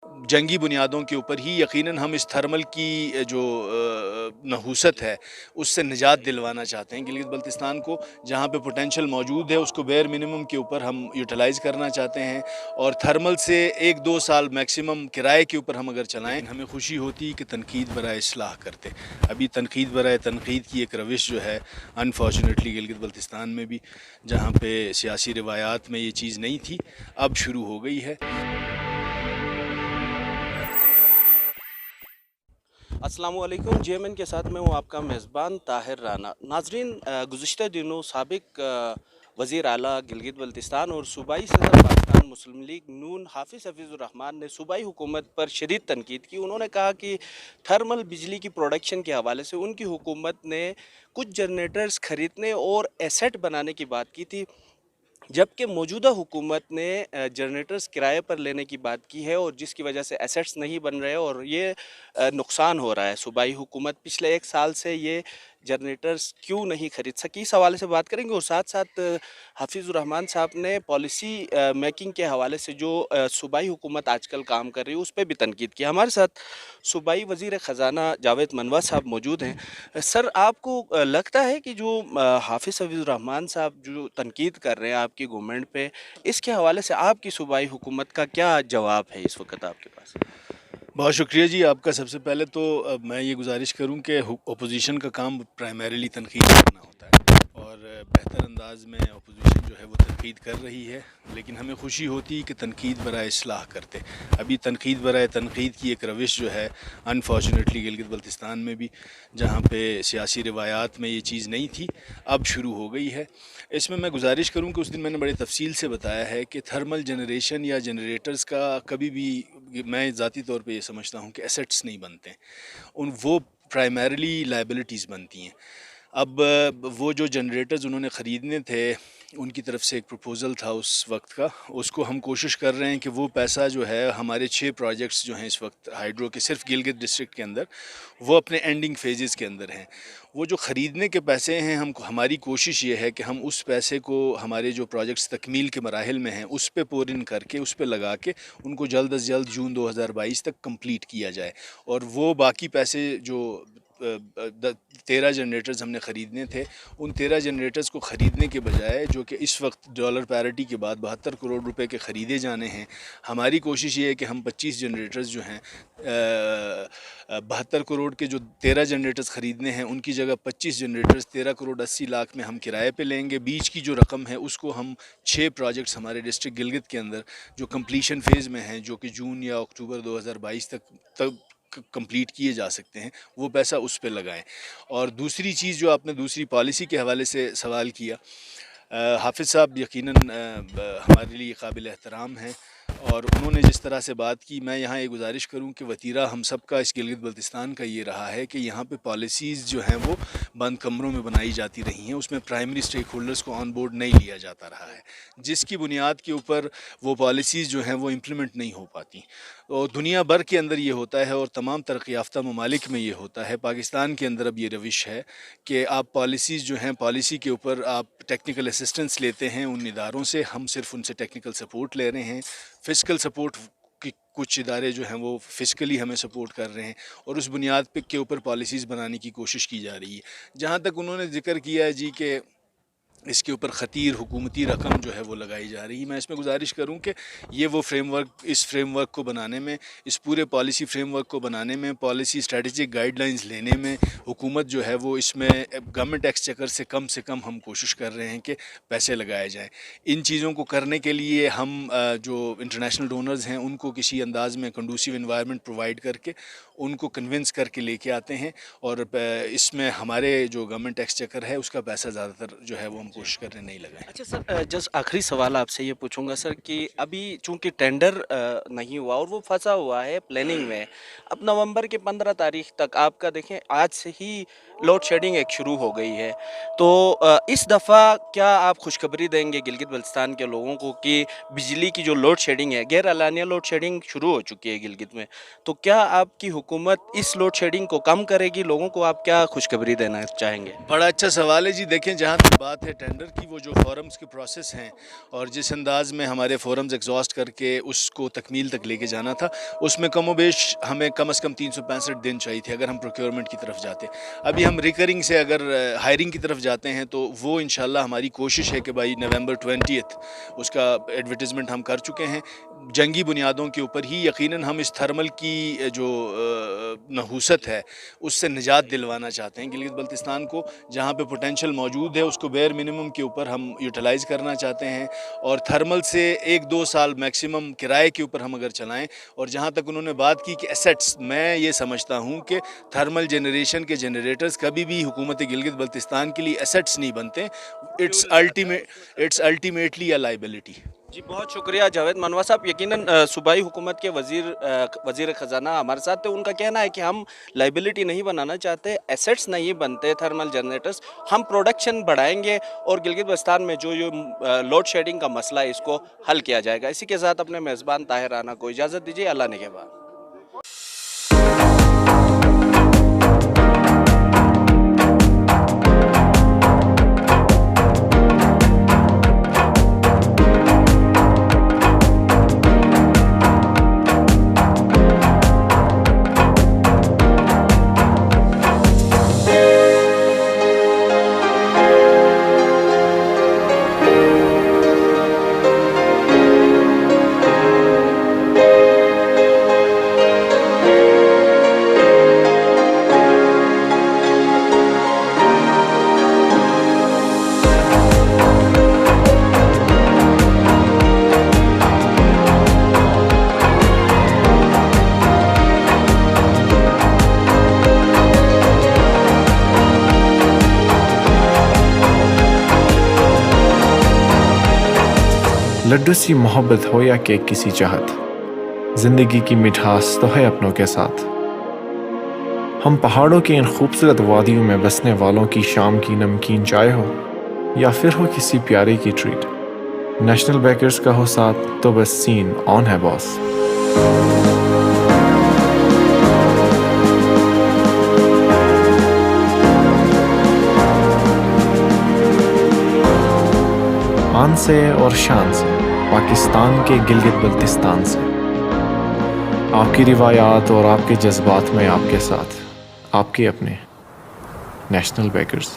जंगी बुनियादों के ऊपर ही यकीनन हम इस थर्मल की जो नहूसत है उससे निजात दिलवाना चाहते हैं गिलगित बल्तिस्तान को। जहाँ पे पोटेंशियल मौजूद है उसको बेयर मिनिमम के ऊपर हम यूटिलाइज़ करना चाहते हैं, और थर्मल से 1-2 साल मैक्सिमम किराए के ऊपर हम अगर चलाएं, हमें खुशी होती कि तनकीद बराए इस्लाह करते। अभी तनकीद बराए तनकीद की एक रविश जो है अनफॉर्चुनेटली गिलगित बल्तिस्तान में भी, जहाँ पे सियासी रिवायात में ये चीज़ नहीं थी, अब शुरू हो गई है। अस्सलामुअलैकुम। जेएमएन के साथ मैं हूँ आपका मेज़बान ताहिर राना। नाज़रीन, गुज़िश्ता दिनों साबिक़ वज़ीर आला गिलगित बल्तिस्तान और सूबाई सदर पाकिस्तान मुस्लिम लीग नून हाफ़िज़ हफ़ीज़ुर रहमान ने सूबाई हुकूमत पर शदीद तनकीद की। उन्होंने कहा कि थर्मल बिजली की प्रोडक्शन के हवाले से उनकी हुकूमत ने कुछ जनरेटर्स ख़रीदने और एसेट बनाने की बात की थी, जबकि मौजूदा हुकूमत ने जनरेटर्स किराए पर लेने की बात की है, और जिसकी वजह से एसेट्स नहीं बन रहे और ये नुकसान हो रहा है। सूबाई हुकूमत पिछले 1 साल से ये जनरेटर्स क्यों नहीं खरीद सकी, इस हवाले से बात करेंगे। और साथ साथ हफीज़ुर रहमान साहब ने पॉलिसी मेकिंग के हवाले से जो सूबाई हुकूमत आजकल काम कर रही है उस पर भी तनकीद की। हमारे साथ सूबाई वज़ीर ख़ज़ाना जावेद मनवा साहब मौजूद हैं। सर, आपको लगता है कि जो हाफिज़ हफीज़ुर रहमान साहब जो तनकीद कर रहे हैं आपकी गवर्नमेंट पे, इसके हवाले से आपकी सूबाई हुकूमत का क्या जवाब है इस वक्त आपके पास? बहुत शुक्रिया जी आपका। सबसे पहले तो मैं ये गुजारिश करूं कि अपोजिशन का काम प्राइमरीली तनकीद करना होता है, और बेहतर अंदाज में अपोजिशन जो है वो तनकीद कर रही है, लेकिन हमें खुशी होती है कि तनकीद बराए इस्लाह करते। अभी तनकीद बराए तनकीद की एक रविश जो है अनफॉर्चुनेटली गिलगित बल्तिस्तान में भी, जहाँ पे सियासी रिवायात में ये चीज़ नहीं थी, अब शुरू हो गई है। इसमें मैं गुजारिश करूं कि उस दिन मैंने बड़े तफसील से बताया है कि थर्मल जनरेशन या जनरेटर्स का कभी भी, मैं ज़ाती तौर पे ये समझता हूँ कि एसेट्स नहीं बनते, वो प्राइमरीली लाइबिलिटीज़ बनती हैं। अब वो जो जनरेटर्स उन्होंने ख़रीदने थे, उनकी तरफ से एक प्रपोज़ल था उस वक्त का, उसको हम कोशिश कर रहे हैं कि वो पैसा जो है, हमारे 6 प्रोजेक्ट्स जो हैं इस वक्त हाइड्रो के सिर्फ गिलगित डिस्ट्रिक्ट के अंदर, वो अपने एंडिंग फेजेस के अंदर हैं। वो जो ख़रीदने के पैसे हैं, हमारी कोशिश ये है कि हम उस पैसे को हमारे जो प्रोजेक्ट्स तकमील के मराहिल में हैं उस पर पोर इन करके, उस पर लगा के उनको जल्द अज़ जल्द जून 2022 तक कंप्लीट किया जाए। और वो बाकी पैसे जो 13 जनरेटर्स हमने ख़रीदने थे, उन 13 जनरेटर्स को ख़रीदने के बजाय, जो कि इस वक्त डॉलर पैरिटी के बाद 72 करोड़ रुपए के ख़रीदे जाने हैं, हमारी कोशिश ये है कि हम 25 जनरेटर्स जो हैं 72 करोड़ के जो 13 जनरेटर्स ख़रीदने हैं, उनकी जगह 25 जनरेटर्स 13 करोड़ 80 लाख में हम किराए पे लेंगे। बीच की जो रकम है उसको हम 6 प्रोजेक्ट्स हमारे डिस्ट्रिक्ट गिलगित के अंदर जो कंप्लीशन फेज़ में हैं, जो कि जून या अक्टूबर 2022 तक कंप्लीट किए जा सकते हैं, वो पैसा उस पे लगाएं। और दूसरी चीज़ जो आपने दूसरी पॉलिसी के हवाले से सवाल किया, हाफिज़ साहब यकीनन हमारे लिए काबिल एहतराम हैं, और उन्होंने जिस तरह से बात की, मैं यहाँ ये गुजारिश करूँ कि वतीरा हम सब का इस गिलगित बल्तिस्तान का ये रहा है कि यहाँ पे पॉलिसीज़ जो हैं वो बंद कमरों में बनाई जाती रही हैं, उसमें प्राइमरी स्टेक होल्डर्स को ऑन बोर्ड नहीं लिया जाता रहा है, जिसकी बुनियाद के ऊपर वो पॉलिसीज़ जो हैं वो इम्प्लीमेंट नहीं हो पाती। और दुनिया भर के अंदर ये होता है, और तमाम तरक्की याफ्ता ममालिक में ये होता है। पाकिस्तान के अंदर अब ये रविश है कि आप पॉलिसीज़ जो हैं, पॉलिसी के ऊपर आप टेक्निकल असिस्टेंस लेते हैं उन इदारों से, हम सिर्फ उनसे टेक्निकल सपोर्ट ले रहे हैं। फ़िस्कल सपोर्ट की कुछ इदारे जो हैं वो फ़िस्कली हमें सपोर्ट कर रहे हैं, और उस बुनियाद पे के ऊपर पॉलिसीज़ बनाने की कोशिश की जा रही है। जहाँ तक उन्होंने ज़िक्र किया है जी कि इसके ऊपर ख़तीर हुकूमती रकम जो है वो लगाई जा रही है, मैं इसमें गुजारिश करूं कि ये वो फ्रेमवर्क, इस फ्रेमवर्क को बनाने में, इस पूरे पॉलिसी फ्रेमवर्क को बनाने में, पॉलिसी स्ट्रेटजिक गाइडलाइंस लेने में हुकूमत जो है वो इसमें गवर्नमेंट एक्सचेकर से कम हम कोशिश कर रहे हैं कि पैसे लगाए जाएं। इन चीज़ों को करने के लिए हम जो इंटरनेशनल डोनर्स हैं उनको किसी अंदाज में कंडूसिव इन्वायरमेंट प्रोवाइड करके उनको कन्विंस करके लेके आते हैं, और इसमें हमारे जो गवर्नमेंट एक्सचेकर है उसका पैसा ज़्यादातर जो है वो हम कोशिश कर रहे नहीं लगाएं। अच्छा सर, जस्ट आखिरी सवाल आपसे ये पूछूंगा सर कि अभी चूंकि टेंडर नहीं हुआ और वो फंसा हुआ है प्लानिंग में, अब नवंबर के 15 तारीख तक आपका देखें, आज से ही लोड शेडिंग एक शुरू हो गई है, तो इस दफ़ा क्या आप खुशखबरी देंगे गिलगित बल्तिस्तान के लोगों को कि बिजली की जो लोड शेडिंग है, गैर एलानिया लोड शेडिंग शुरू हो चुकी है गिलगित में, तो क्या आपकी हुकूमत इस लोड शेडिंग को कम करेगी? लोगों को आप क्या खुशखबरी देना चाहेंगे? बड़ा अच्छा सवाल है जी। देखें, जहाँ तक बात है ٹینڈر کی وہ جو فورمز کے پروسیس ہیں اور جس انداز میں ہمارے فورمز ایگزاسٹ کر کے اس کو تکمیل تک لے کے جانا تھا، اس میں کم و بیش ہمیں کم از کم 365 دن چاہیے تھے اگر ہم پروکیورمنٹ کی طرف جاتے. ابھی ہم ریکرنگ سے اگر ہائرنگ کی طرف جاتے ہیں تو وہ انشاءاللہ ہماری کوشش ہے کہ بھائی نومبر 20 اس کا ایڈورٹیزمنٹ ہم کر چکے ہیں جنگی بنیادوں کے اوپر ہی. یقیناً ہم اس تھرمل کی جو نحوست ہے اس سے نجات دلوانا چاہتے ہیں. گلگت بلتستان کو جہاں پہ پوٹینشیل موجود ہے اس کو بیئر منیمم کے اوپر ہم یوٹیلائز کرنا چاہتے ہیں اور تھرمل سے 1-2 سال میکسیمم کرائے کے اوپر ہم اگر چلائیں. اور جہاں تک انہوں نے بات کی کہ ایسیٹس، میں یہ سمجھتا ہوں کہ تھرمل جنریشن کے جنریٹرز کبھی بھی حکومت گلگت بلتستان کے لیے ایسیٹس نہیں بنتے. It's ultimately a liability. جی بہت شکریہ جاوید منوا صاحب. یقیناً صوبائی حکومت کے وزیر خزانہ ہمارے ساتھ تھے. ان کا کہنا ہے کہ ہم لائبلٹی نہیں بنانا چاہتے، ایسیٹس نہیں بنتے تھرمل جنریٹرز، ہم پروڈکشن بڑھائیں گے اور گلگت بلتستان میں جو یہ لوڈ شیڈنگ کا مسئلہ ہے اس کو حل کیا جائے گا. اسی کے ساتھ اپنے میزبان طاہر رانا کو اجازت دیجیے. اللہ نگہبان. لڈو سی محبت ہو یا کہ کسی چاہت، زندگی کی مٹھاس تو ہے اپنوں کے ساتھ. ہم پہاڑوں کی ان خوبصورت وادیوں میں بسنے والوں کی شام کی نمکین چائے ہو یا پھر ہو کسی پیارے کی ٹریٹ، نیشنل بیکرز کا ہو ساتھ تو بس سین آن ہے باس. آن سے اور شان سے پاکستان کے گلگت بلتستان سے، آپ کی روایات اور آپ کے جذبات میں آپ کے ساتھ، آپ کے اپنے نیشنل بیکرز.